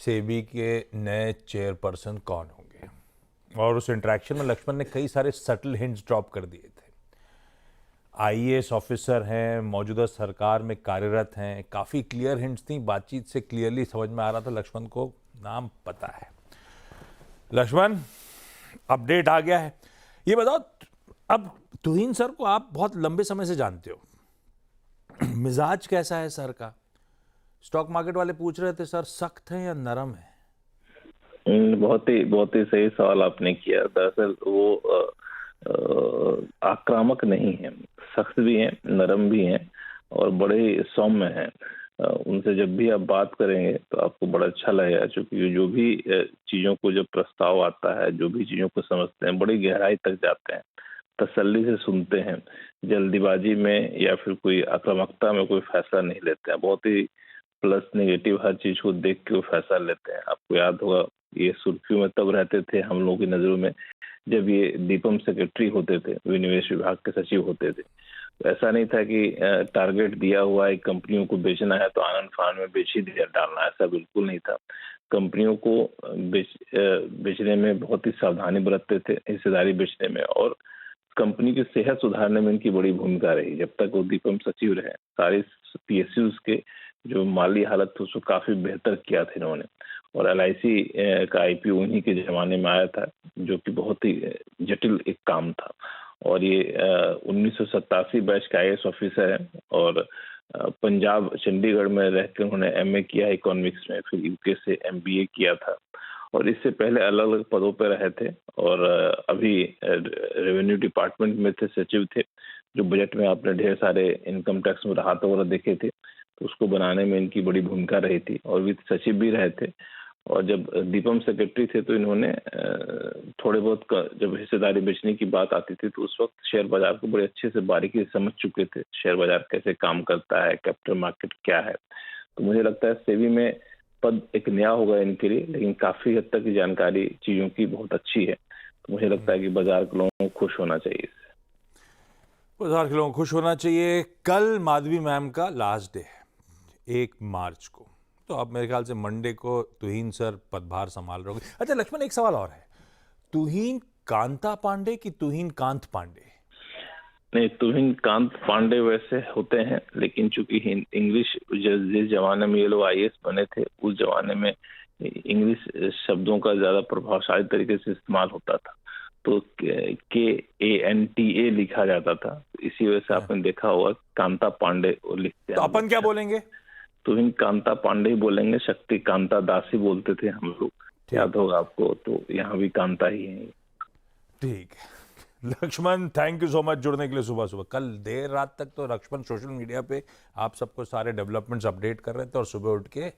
सेबी के नए चेयरपर्सन कौन होंगे, और उस इंटरेक्शन में लक्ष्मण ने कई सारे सटल हिंट्स ड्रॉप कर दिए थे। आईएएस ऑफिसर हैं, मौजूदा सरकार में कार्यरत हैं, काफ़ी क्लियर हिंट्स थी, बातचीत से क्लियरली समझ में आ रहा था लक्ष्मण को नाम पता है। लक्ष्मण, अपडेट आ गया है। ये बताओ, अब तुहिन सर को आप बहुत लंबे समय से जानते हो, मिजाज कैसा है सर का? स्टॉक मार्केट वाले पूछ रहे थे सर सख्त है या नरम है? बहुत ही सही सवाल आपने किया। दरअसल वो आक्रामक नहीं है, सख्त भी हैं, नरम भी हैं और बड़े सौम्य हैं। उनसे जब भी आप बात करेंगे तो आपको बड़ा अच्छा लगेगा, क्योंकि जो भी चीजों को जब प्रस्ताव आता है, जो भी चीजों को समझते हैं, बड़ी गहराई तक जाते हैं, तसल्ली से सुनते हैं, जल्दीबाजी में या फिर कोई आक्रामकता में कोई फैसला नहीं लेते हैं। बहुत ही प्लस नेगेटिव हर चीज को देख के वो फैसला लेते हैं। आपको याद होगा, ये सुर्खियों में तब रहते थे हम लोगों की नजरों में जब ये दीपम सेक्रेटरी होते थे, विनिवेश विभाग के सचिव होते थे। तो ऐसा नहीं था कि टारगेट दिया हुआ है कंपनियों को बेचना है तो आनंद फान में बेच ही दिया डालना, ऐसा बिल्कुल नहीं था। कंपनियों को बेचने में बहुत ही सावधानी बरतते थे, हिस्सेदारी बेचने में, और कंपनी की सेहत सुधारने में इनकी बड़ी भूमिका रही। जब तक वो दीपम सचिव रहे, सारे पीएसयूज के जो माली हालत थी उसको काफी बेहतर किया था इन्होंने। और एलआईसी का आईपीओ उन्हीं के जमाने में आया था, जो कि बहुत ही जटिल एक काम था। और ये 1987 बैच का आईएएस ऑफिसर है और पंजाब चंडीगढ़ में रहकर उन्होंने एमए किया इकोनॉमिक्स में, फिर यूके से एमबीए किया था और इससे पहले अलग अलग पदों पर रहे थे। और अभी रेवेन्यू डिपार्टमेंट में थे, सचिव थे, जो बजट में आपने ढेर सारे इनकम टैक्स में राहत वगैरह देखे थे, तो उसको बनाने में इनकी बड़ी भूमिका रही थी। और वित्त सचिव भी रहे थे। और जब दीपम सेक्रेटरी थे तो इन्होंने थोड़े बहुत जब हिस्सेदारी बेचने की बात आती थी तो उस वक्त शेयर बाजार को बड़े अच्छे से बारीकी से समझ चुके थे, शेयर बाजार कैसे काम करता है, कैपिटल मार्केट क्या है। तो मुझे लगता है सेबी में पद एक नया होगा इनके लिए, लेकिन काफी हद तक की जानकारी चीजों की बहुत अच्छी है। तो मुझे लगता है कि बाजार के लोगों को खुश होना चाहिए इससे। बाजार के लोगों को खुश होना चाहिए। कल माधवी मैम का लास्ट डे है, 1 मार्च को, तो अब मेरे ख्याल से मंडे को तुहिन सर पदभार संभाल रहे होंगे। अच्छा लक्ष्मण, एक सवाल और है, तुहिन कांता पांडे कि तुहिन कांत पांडे? नहीं, तुहिन कांत पांडे वैसे होते हैं, लेकिन चूंकि इंग्लिश जिस जमाने में ये लोग आईएएस बने थे, उस जमाने में इंग्लिश शब्दों का ज्यादा प्रभावशाली तरीके से इस्तेमाल होता था, तो KANTA लिखा जाता था। इसी वजह से आपने देखा होगा कांता पांडे लिखते हैं। तो अपन क्या बोलेंगे? तुहिन कांता पांडे ही बोलेंगे। शक्ति कांता दास ही बोलते थे हम लोग, याद होगा आपको। तो यहाँ भी कांता ही है। ठीक है Lakshman, thank you so much जुड़ने के लिए सुबह सुबह। कल देर रात तक तो लक्ष्मण सोशल मीडिया पे आप सबको सारे डेवलपमेंट्स अपडेट कर रहे थे और सुबह उठ के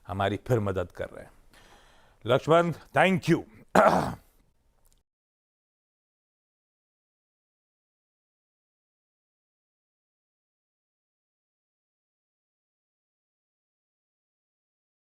हमारी फिर मदद कर रहे हैं। Lakshman, thank you.